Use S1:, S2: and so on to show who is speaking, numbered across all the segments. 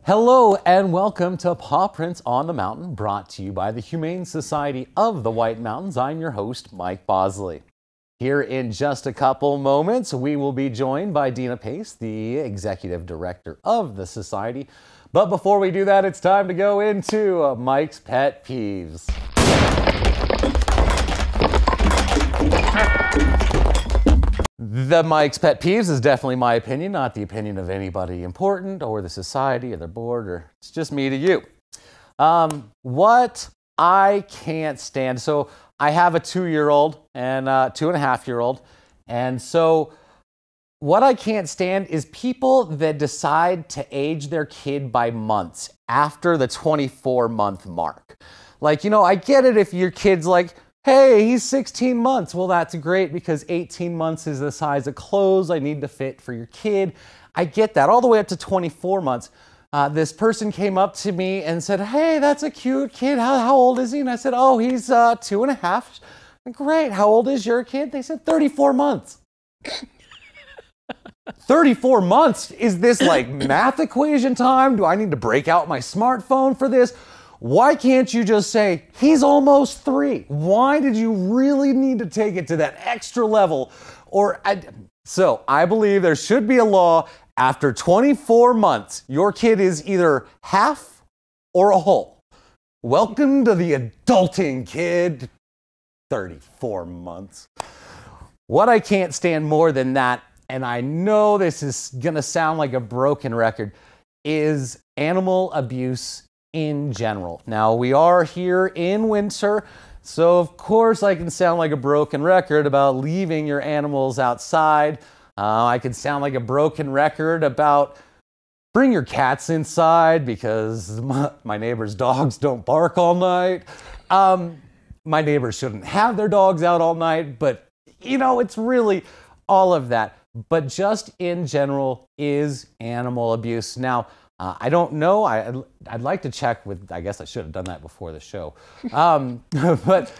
S1: Hello and welcome to Paw Prints on the Mountain, brought to you by the Humane Society of the White Mountains. I'm your host, Mike Bosley. Here in just a couple moments, we will be joined by Deena Pace, the Executive Director of the Society. But before we do that, it's time to go into Mike's Pet Peeves. The Mike's Pet Peeves is definitely my opinion, not the opinion of anybody important or the society or the board, or it's just me to you. What I can't stand, so I have a 2-year-old and a 2.5-year-old, and so what I can't stand is people that decide to age their kid by months after the 24-month mark. Like, you know, I get it if your kid's like, hey, he's 16 months. Well, that's great because 18 months is the size of clothes I need to fit for your kid. I get that all the way up to 24 months. This person came up to me and said, hey, that's a cute kid. How old is he? And I said, oh, he's 2.5. Great. How old is your kid? They said 34 months. 34 months? Is this like math equation time? Do I need to break out my smartphone for this? Why can't you just say, he's almost 3? Why did you really need to take it to that extra level? So I believe there should be a law after 24 months, your kid is either half or a whole. Welcome to the adulting, kid. 34 months. What I can't stand more than that, and I know this is gonna sound like a broken record, is animal abuse in general. Now, we are here in winter, so of course I can sound like a broken record about leaving your animals outside. I can sound like a broken record about bring your cats inside because my neighbor's dogs don't bark all night. My neighbors shouldn't have their dogs out all night, but you know, it's really all of that. But just in general is animal abuse. Now, I don't know. I'd like to check with, I guess I should have done that before the show. But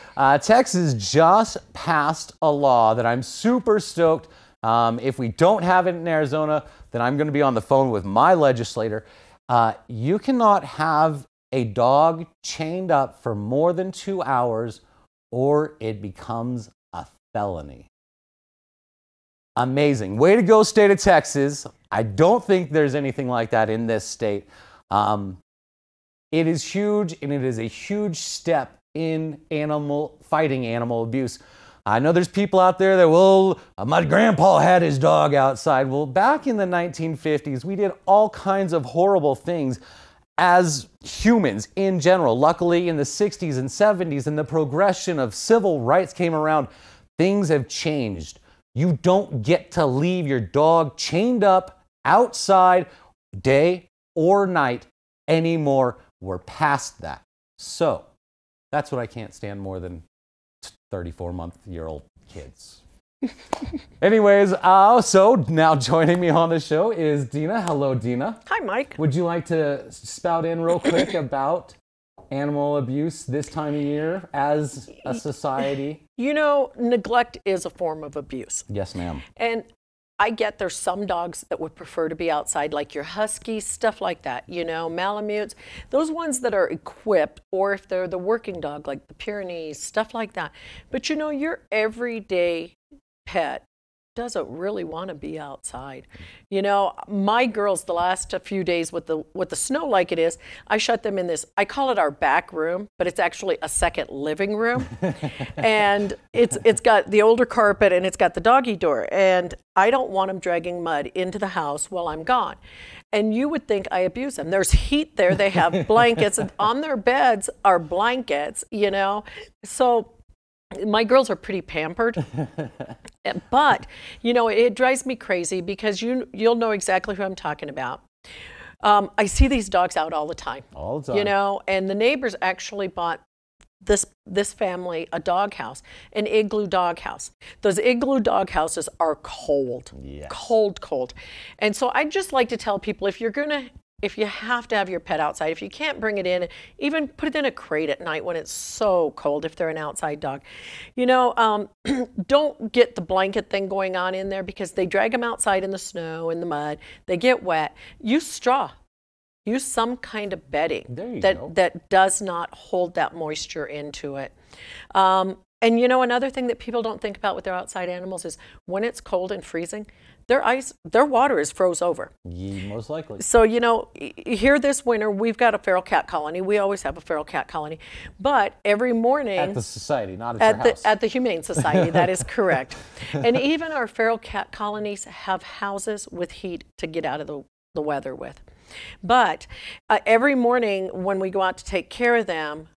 S1: Texas just passed a law that I'm super stoked. If we don't have it in Arizona, then I'm going to be on the phone with my legislator. You cannot have a dog chained up for more than 2 hours or it becomes a felony. Amazing. Way to go, state of Texas. I don't think there's anything like that in this state. It is huge, and it is a huge step in fighting animal abuse. I know there's people out there that, well, my grandpa had his dog outside. Well, back in the 1950s, we did all kinds of horrible things as humans in general. Luckily, in the 60s and 70s, and the progression of civil rights came around, things have changed. You don't get to leave your dog chained up outside day or night anymore. We're past that. So that's what I can't stand more than 34-month-old kids. Anyways, so now joining me on the show is Deena. Hello, Deena.
S2: Hi, Mike.
S1: Would you like to spout in real quick about animal abuse this time of year as a society?
S2: You know, neglect is a form of abuse.
S1: Yes, ma'am.
S2: And I get there's some dogs that would prefer to be outside, like your huskies, stuff like that, you know, Malamutes, those ones that are equipped, or if they're the working dog, like the Pyrenees, stuff like that. But you know, your everyday pet doesn't really want to be outside. You know, my girls, the last few days with the snow like it is, I shut them in this, I call it our back room, but it's actually a second living room. And it's got the older carpet and it's got the doggy door. And I don't want them dragging mud into the house while I'm gone. And you would think I abuse them. There's heat there. They have blankets. And on their beds are blankets, you know. So my girls are pretty pampered, but, you know, it drives me crazy because you'll know exactly who I'm talking about. I see these dogs out all the time.
S1: All the time.
S2: You know, and the neighbors actually bought this family a doghouse, an igloo doghouse. Those igloo doghouses are cold, yes. Cold. And so I just like to tell people, if you have to have your pet outside, if you can't bring it in, even put it in a crate at night when it's so cold if they're an outside dog. You know, don't get the blanket thing going on in there because they drag them outside in the snow, in the mud, they get wet. Use straw. Use some kind of bedding
S1: There you
S2: that
S1: go.
S2: that does not hold that moisture into it. And you know, another thing that people don't think about with their outside animals is when it's cold and freezing, their water is froze over.
S1: Most likely.
S2: So, you know, here this winter, we've got a feral cat colony. We always have a feral cat colony. But every morning...
S1: At the society, not at your house.
S2: At the Humane Society, that is correct. And even our feral cat colonies have houses with heat to get out of the weather with. But every morning when we go out to take care of them,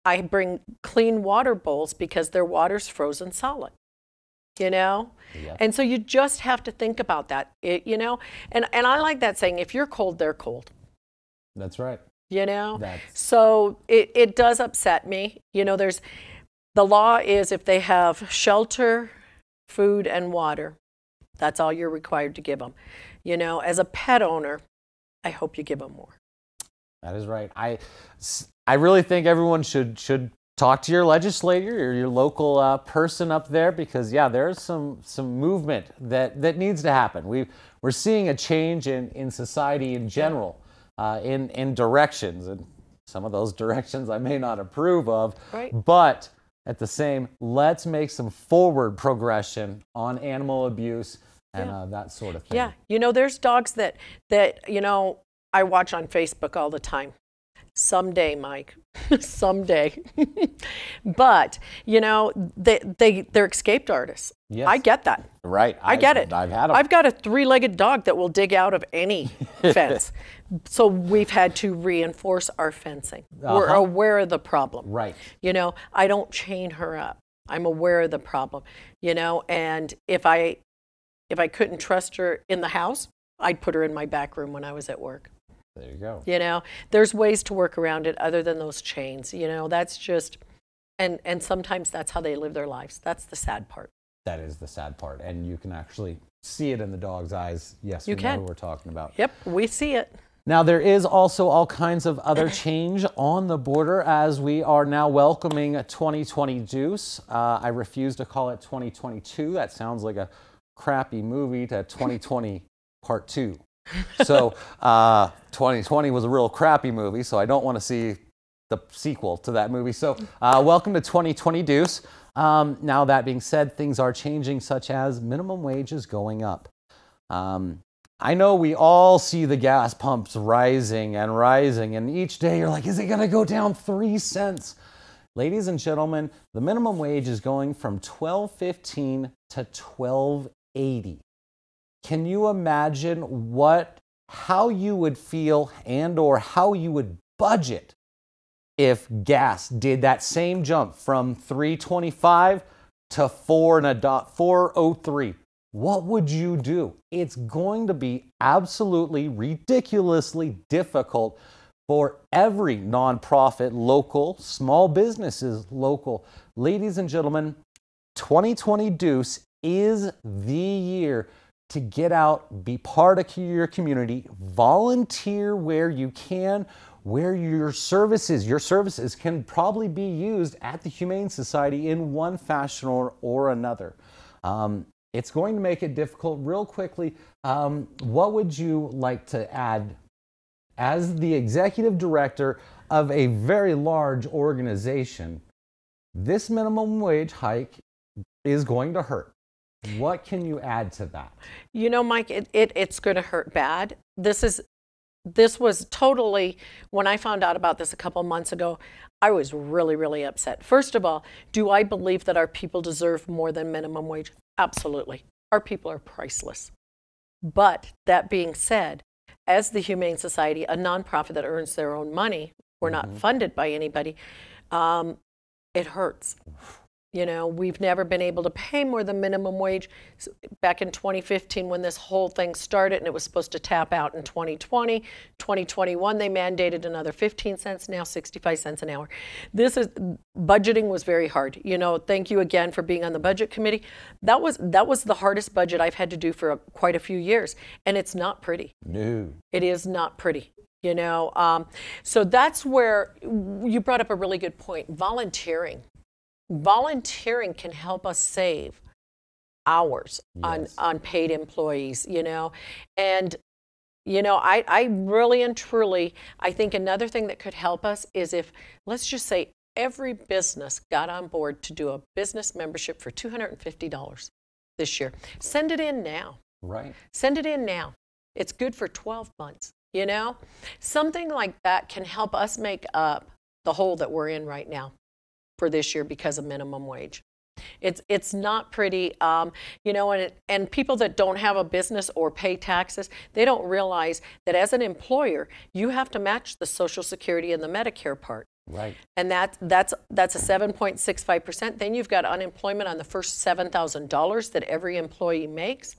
S2: I bring clean water bowls because their water's frozen solid, you know?
S1: Yeah.
S2: And so you just have to think about that, you know? And I like that saying, if you're cold, they're cold.
S1: That's right.
S2: You know? So it does upset me. You know, the law is if they have shelter, food, and water, that's all you're required to give them. You know, as a pet owner, I hope you give them more.
S1: That is right. I really think everyone should talk to your legislator or your local person up there, because there's some movement that needs to happen. We're seeing a change in society in general, in directions, and some of those directions I may not approve of. Right. But at the same, let's make some forward progression on animal abuse and that sort of thing.
S2: Yeah, you know, there's dogs that you know, I watch on Facebook all the time. Someday, Mike, someday. But, you know, they're escaped artists. Yes. I get that.
S1: Right.
S2: I get it.
S1: I've had them.
S2: I've got a 3-legged dog that will dig out of any fence. So we've had to reinforce our fencing. We're aware of the problem.
S1: Right.
S2: You know, I don't chain her up. I'm aware of the problem, you know, and if I couldn't trust her in the house, I'd put her in my back room when I was at work.
S1: There you go.
S2: You know, there's ways to work around it other than those chains. You know, that's just, and sometimes that's how they live their lives. That's the sad part.
S1: That is the sad part. And you can actually see it in the dog's eyes. Yes,
S2: you
S1: we
S2: can.
S1: know who we're talking about.
S2: Yep, we see it.
S1: Now, there is also all kinds of other change on the border as we are now welcoming 2020 Deuce. I refuse to call it 2022. That sounds like a crappy movie to 2020 Part 2. So 2020 was a real crappy movie, so I don't want to see the sequel to that movie. So welcome to 2020 Deuce. Now, that being said, things are changing, such as minimum wage is going up. I know we all see the gas pumps rising, and each day you're like, is it going to go down 3 cents? Ladies and gentlemen, the minimum wage is going from $12.15 to $12.80. Can you imagine how you would feel and or how you would budget if gas did that same jump from $3.25 to $4.03? What would you do? It's going to be absolutely ridiculously difficult for every nonprofit, local, small businesses, local. Ladies and gentlemen, 2020 Deuce is the year to get out, be part of your community, volunteer where you can, where your services can probably be used at the Humane Society in one fashion or another. It's going to make it difficult. Real quickly, what would you like to add as the executive director of a very large organization? This minimum wage hike is going to hurt. What can you add to that?
S2: You know, Mike, it's going to hurt bad. This was totally, when I found out about this a couple months ago, I was really, really upset. First of all, do I believe that our people deserve more than minimum wage? Absolutely. Our people are priceless. But that being said, as the Humane Society, a nonprofit that earns their own money, we're not funded by anybody, it hurts. You know, we've never been able to pay more than minimum wage. Back in 2015, when this whole thing started and it was supposed to tap out in 2020, 2021, they mandated another 15 cents, now 65 cents an hour. Budgeting was very hard. You know, thank you again for being on the budget committee. That was the hardest budget I've had to do for quite a few years. And it's not pretty.
S1: No.
S2: It is not pretty. You know, so that's where you brought up a really good point. Volunteering can help us save hours on paid employees, you know, and You know, I really and truly, I think another thing that could help us is if, let's just say, every business got on board to do a business membership for $250 this year. Send it in now.
S1: Right.
S2: Send it in now. It's good for 12 months, you know? Something like that can help us make up the hole that we're in right now for this year because of minimum wage. It's not pretty, you know, and people that don't have a business or pay taxes, they don't realize that as an employer, you have to match the Social Security and the Medicare part.
S1: Right.
S2: And that's a 7.65%. Then you've got unemployment on the first $7,000 that every employee makes.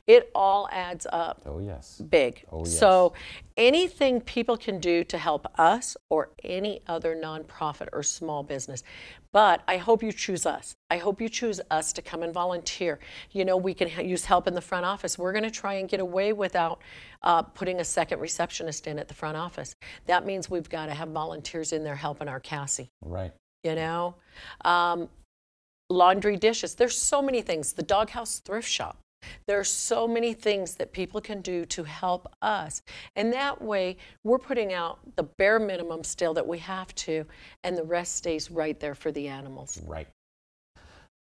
S2: It all adds up.
S1: Oh, yes.
S2: Big.
S1: Oh, yes.
S2: So anything people can do to help us or any other nonprofit or small business. But I hope you choose us. I hope you choose us to come and volunteer. You know, we can use help in the front office. We're going to try and get away without putting a second receptionist in at the front office. That means we've got to have volunteers in there helping our Cassie.
S1: Right.
S2: You know, laundry, dishes. There's so many things. The Doghouse Thrift Shop. There are so many things that people can do to help us. And that way, we're putting out the bare minimum still that we have to, and the rest stays right there for the animals.
S1: Right.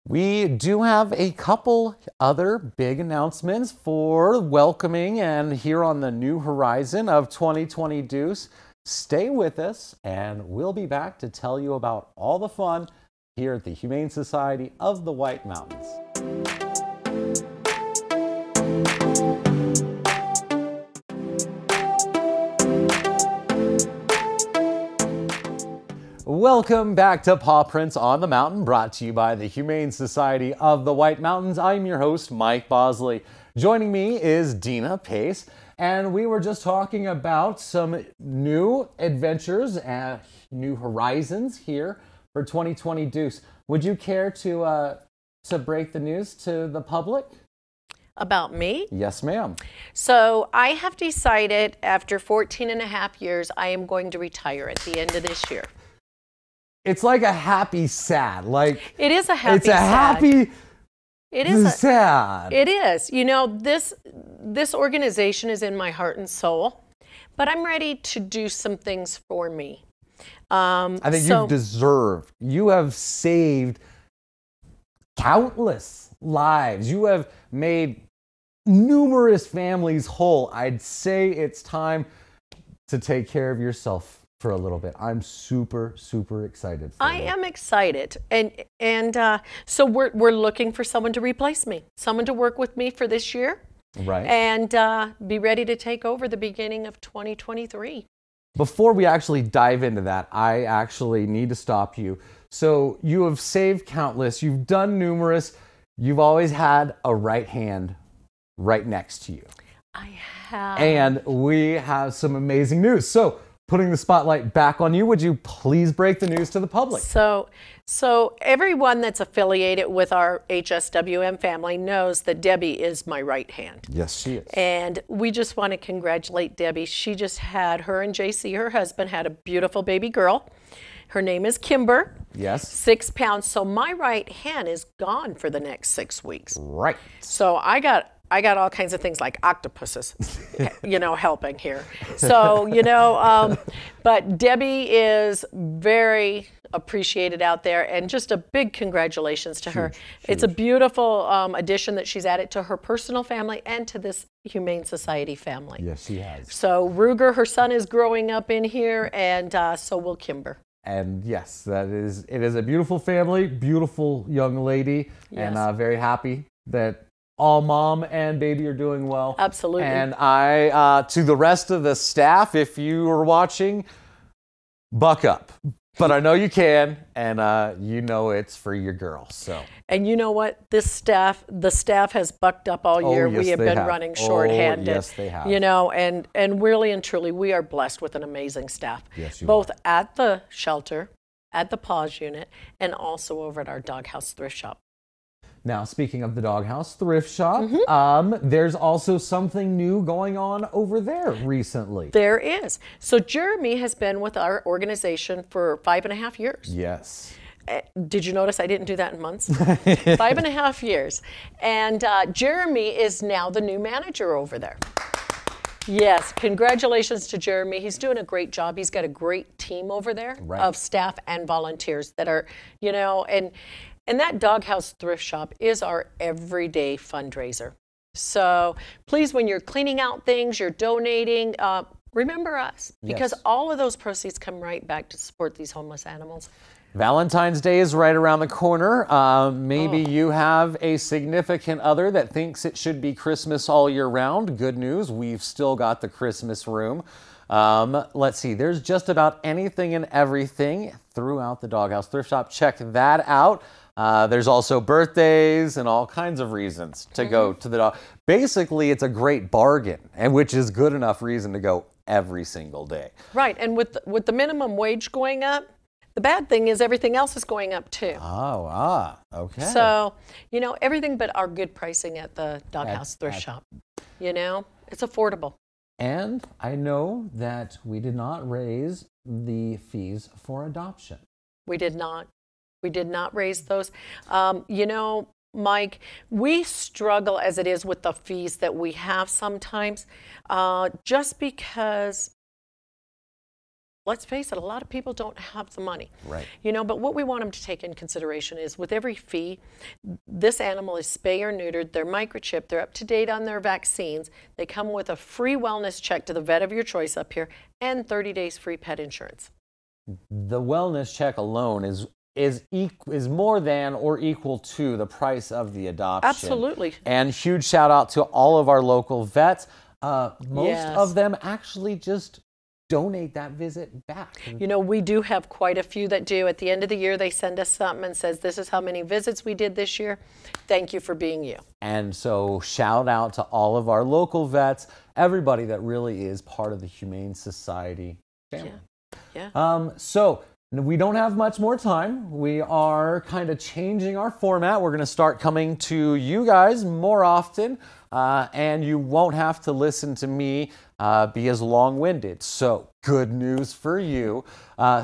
S1: We do have a couple other big announcements for welcoming and here on the new horizon of 2020 Deuce. Stay with us, and we'll be back to tell you about all the fun here at the Humane Society of the White Mountains. Welcome back to Paw Prints on the Mountain, brought to you by the Humane Society of the White Mountains. I'm your host, Mike Bosley. Joining me is Deena Pace, and we were just talking about some new adventures and new horizons here for 2020 Deuce. Would you care to break the news to the public?
S2: About me?
S1: Yes, ma'am.
S2: So I have decided after 14 and a half years, I am going to retire at the end of this year.
S1: It's like a happy sad. Like
S2: it is a happy
S1: it's a
S2: sad.
S1: Happy
S2: it is
S1: sad.
S2: It is. You know, this organization is in my heart and soul, but I'm ready to do some things for me.
S1: I think you have saved countless lives. You have made numerous families whole. I'd say it's time to take care of yourself for a little bit. I'm super, super excited for
S2: I
S1: you.
S2: am excited. And so we're looking for someone to replace me, someone to work with me for this year.
S1: Right.
S2: And be ready to take over the beginning of 2023.
S1: Before we actually dive into that, I actually need to stop you. So you have saved countless, you've done numerous, you've always had a right hand right next to you.
S2: I have.
S1: And we have some amazing news. So putting the spotlight back on you, would you please break the news to the public?
S2: So everyone that's affiliated with our HSWM family knows that Debbie is my right hand.
S1: Yes, she is.
S2: And we just want to congratulate Debbie. She just had, her and JC, her husband, had a beautiful baby girl. Her name is Kimber.
S1: Yes.
S2: 6 pounds. So my right hand is gone for the next 6 weeks.
S1: Right.
S2: So I got all kinds of things like octopuses, you know, helping here. So, you know, but Debbie is very appreciated out there, and just a big congratulations to her. It's a beautiful addition that she's added to her personal family and to this Humane Society family.
S1: Yes, she has.
S2: So Ruger, her son, is growing up in here, and so will Kimber.
S1: And yes, it is a beautiful family, beautiful young lady,
S2: Yes.
S1: and very happy that all mom and baby are doing well.
S2: Absolutely.
S1: And I, to the rest of the staff, if you are watching, buck up. But I know you can, and you know it's for your girl. So.
S2: And you know what? The staff has bucked up all year.
S1: Yes,
S2: we have been running shorthanded.
S1: Yes, they have.
S2: You know, and really and truly, we are blessed with an amazing staff.
S1: Yes, you
S2: both
S1: are.
S2: at the shelter, at the Paws unit, and also over at our Doghouse Thrift Shop.
S1: Now, speaking of the Doghouse Thrift Shop, there's also something new going on over there recently.
S2: There is. So Jeremy has been with our organization for 5.5 years.
S1: Yes.
S2: Did you notice I didn't do that in months? 5.5 years. And Jeremy is now the new manager over there. Yes, congratulations to Jeremy. He's doing a great job. He's got a great team over there of staff and volunteers that are, you know, and that Doghouse Thrift Shop is our everyday fundraiser. So please, when you're cleaning out things, you're donating, remember us, because all of those proceeds come right back to support these homeless animals.
S1: Valentine's Day is right around the corner. Maybe you have a significant other that thinks it should be Christmas all year round. Good news, we've still got the Christmas room. Let's see, there's just about anything and everything throughout the Doghouse Thrift Shop. Check that out. There's also birthdays and all kinds of reasons to go to the dog. Basically, it's a great bargain, and which is good enough reason to go every single day.
S2: Right, and with the minimum wage going up, the bad thing is everything else is going up too.
S1: Okay.
S2: So, you know, everything but our good pricing at the Doghouse Thrift Shop. You know, it's affordable.
S1: And I know that we did not raise the fees for adoption.
S2: We did not. We did not raise those. You know, Mike, we struggle as it is with the fees that we have sometimes, just because, let's face it, a lot of people don't have the money.
S1: Right.
S2: You know, but what we want them to take in consideration is with every fee, this animal is spay or neutered, they're microchipped, they're up to date on their vaccines, they come with a free wellness check to the vet of your choice up here, and 30 days free pet insurance.
S1: The wellness check alone is more than or equal to the price of the adoption.
S2: Absolutely.
S1: And huge shout out to all of our local vets. Most of them actually just donate that visit back.
S2: You know, we do have quite a few that do. At the end of the year, they send us something and says, this is how many visits we did this year. Thank you for being you.
S1: And so shout out to all of our local vets, everybody that really is part of the Humane Society family. So we don't have much more time. We are kind of changing our format. We're going to start coming to you guys more often, and you won't have to listen to me be as long-winded. So good news for you.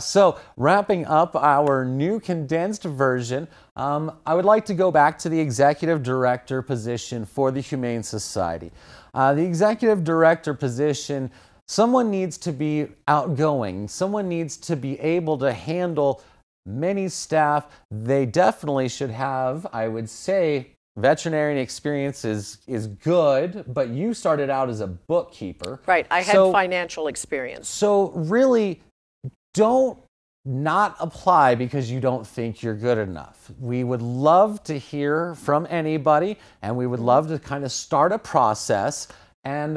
S1: So wrapping up our new condensed version, I would like to go back to the executive director position for the Humane Society. The executive director position, someone needs to be outgoing. Someone needs to be able to handle many staff. They definitely should have, I would say, veterinarian experience is good, but you started out as a bookkeeper.
S2: Right, I had financial experience.
S1: So really, don't not apply because you don't think you're good enough. We would love to hear from anybody, and we would love to kind of start a process, and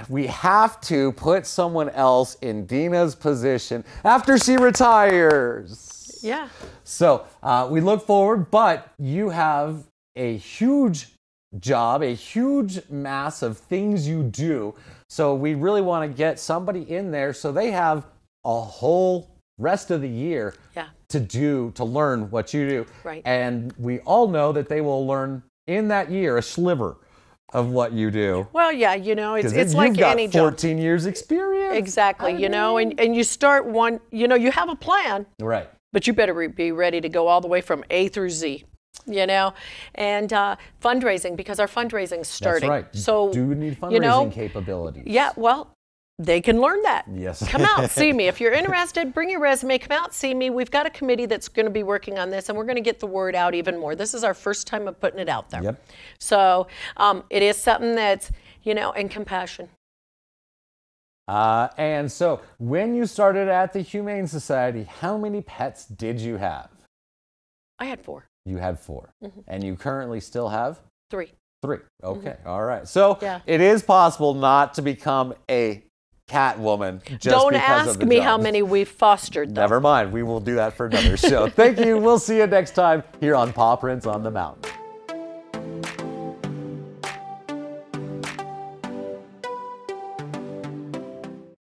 S1: we have to put someone else in Deena's position after she retires.
S2: Yeah.
S1: So we look forward, but you have a huge job, a huge mass of things you do. So we really want to get somebody in there so they have a whole rest of the year to learn what you do.
S2: Right.
S1: And we all know that they will learn in that year a sliver of what you do.
S2: Well, yeah, you know, it's like any job.
S1: You've got 14 years experience.
S2: Exactly, you know, and you start one, you know, you have a plan.
S1: Right.
S2: But you better be ready to go all the way from A through Z, you know, and fundraising, because our fundraising's starting.
S1: That's right.
S2: So
S1: do need fundraising capabilities.
S2: Yeah, well, they can learn that.
S1: Yes.
S2: Come out, see me. If you're interested, bring your resume, come out, see me. We've got a committee that's going to be working on this, and we're going to get the word out even more. This is our first time of putting it out there.
S1: Yep.
S2: So it is something that's, you know, and compassion.
S1: And so when you started at the Humane Society, how many pets did you have?
S2: I had 4.
S1: You had 4. And you currently still have?
S2: 3.
S1: 3. Okay. All right. So it is possible not to become a cat woman just
S2: Don't
S1: because
S2: ask
S1: of the
S2: me
S1: job.
S2: how many we've fostered, though.
S1: Never mind. We will do that for another show. Thank you. We'll see you next time here on Paw Prints on the Mountain.